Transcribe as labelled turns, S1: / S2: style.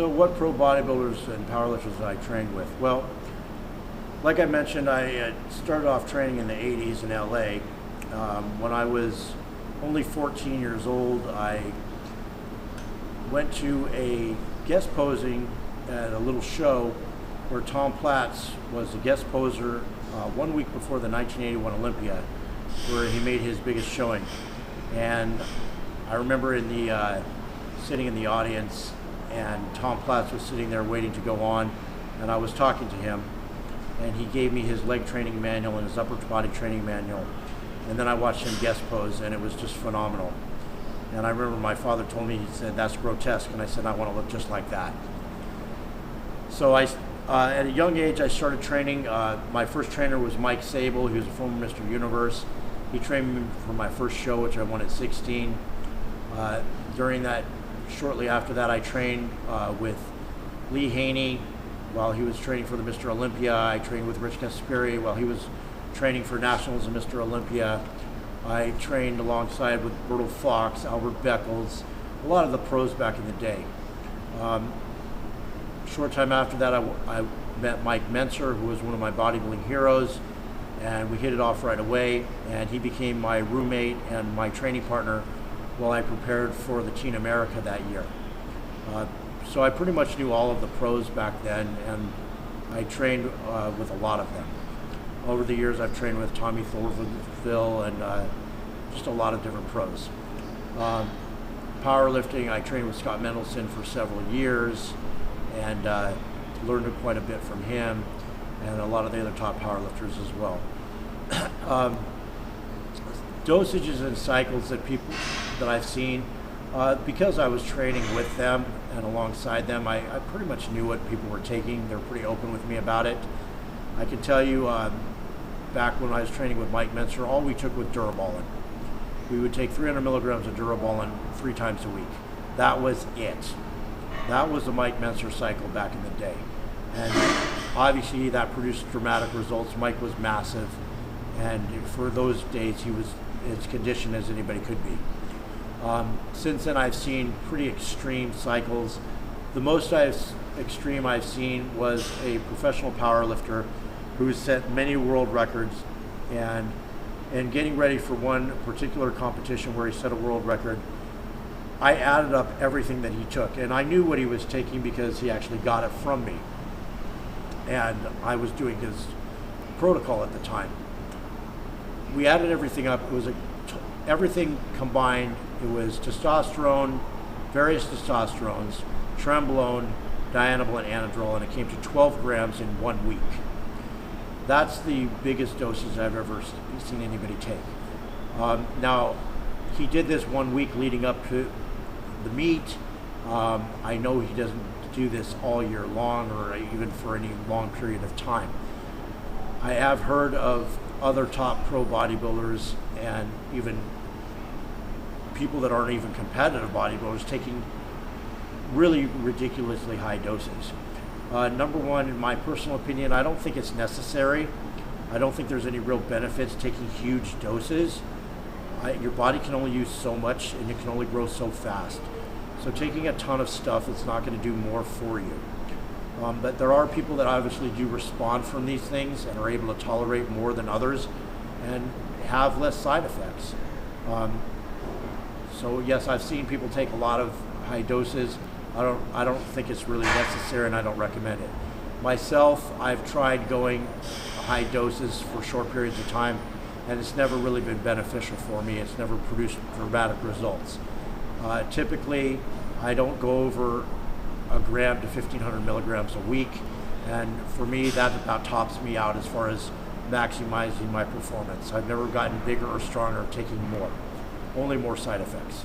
S1: So what pro bodybuilders and powerlifters did I train with? Well, like I mentioned, I started off training in the 80s in LA. When I was only 14 years old, I went to a guest posing at a little show where Tom Platz was a guest poser 1 week before the 1981 Olympia, where he made his biggest showing. And I remember sitting in the audience, and Tom Platz was sitting there waiting to go on, and I was talking to him, and he gave me his leg training manual and his upper body training manual, and then I watched him guest pose, and it was just phenomenal. And I remember my father told me, he said, "That's grotesque," and I said, "I want to look just like that." So at a young age, I started training. My first trainer was Mike Sable. He was a former Mr. Universe. He trained me for my first show, which I won at 16. Shortly after that, I trained with Lee Haney while he was training for the Mr. Olympia. I trained with Rich Kasperi while he was training for Nationals and Mr. Olympia. I trained alongside with Bertil Fox, Albert Beckles, a lot of the pros back in the day. Short time after that, I met Mike Menser, who was one of my bodybuilding heroes, and we hit it off right away, and he became my roommate and my training partner while I prepared for the Teen America that year. So I pretty much knew all of the pros back then, and I trained with a lot of them. Over the years, I've trained with Tommy Phil and just a lot of different pros. Powerlifting, I trained with Scott Mendelson for several years, and learned quite a bit from him and a lot of the other top powerlifters as well. Dosages and cycles that I've seen, because I was training with them and alongside them, I pretty much knew what people were taking. They were pretty open with me about it. I can tell you, back when I was training with Mike Menser, all we took was Durabolin. We would take 300 milligrams of Durabolin 3 times a week. That was it. That was the Mike Menser cycle back in the day. And obviously that produced dramatic results. Mike was massive, and for those days he was as conditioned as anybody could be. Since then I've seen pretty extreme cycles. The most extreme I've seen was a professional powerlifter who set many world records, and getting ready for one particular competition where he set a world record, I added up everything that he took, and I knew what he was taking because he actually got it from me, and I was doing his protocol at the time. We added everything up. It was everything combined. It was testosterone, various testosterones, trenbolone, dianabol, and anadrol, and it came to 12 grams in 1 week. That's the biggest dosage I've ever seen anybody take. Now, he did this 1 week leading up to the meet. I know he doesn't do this all year long or even for any long period of time. I have heard of other top pro bodybuilders and even people that aren't even competitive bodybuilders taking really ridiculously high doses. Number one, in my personal opinion, I don't think it's necessary. I don't think there's any real benefits taking huge doses. Your body can only use so much, and it can only grow so fast. So taking a ton of stuff, it's not going to do more for you. But there are people that obviously do respond from these things and are able to tolerate more than others and have less side effects. So yes, I've seen people take a lot of high doses. I don't think it's really necessary, and I don't recommend it. Myself, I've tried going high doses for short periods of time, and it's never really been beneficial for me. It's never produced dramatic results. Typically, I don't go over a gram to 1,500 milligrams a week, and for me, that about tops me out as far as maximizing my performance. I've never gotten bigger or stronger taking more, only more side effects.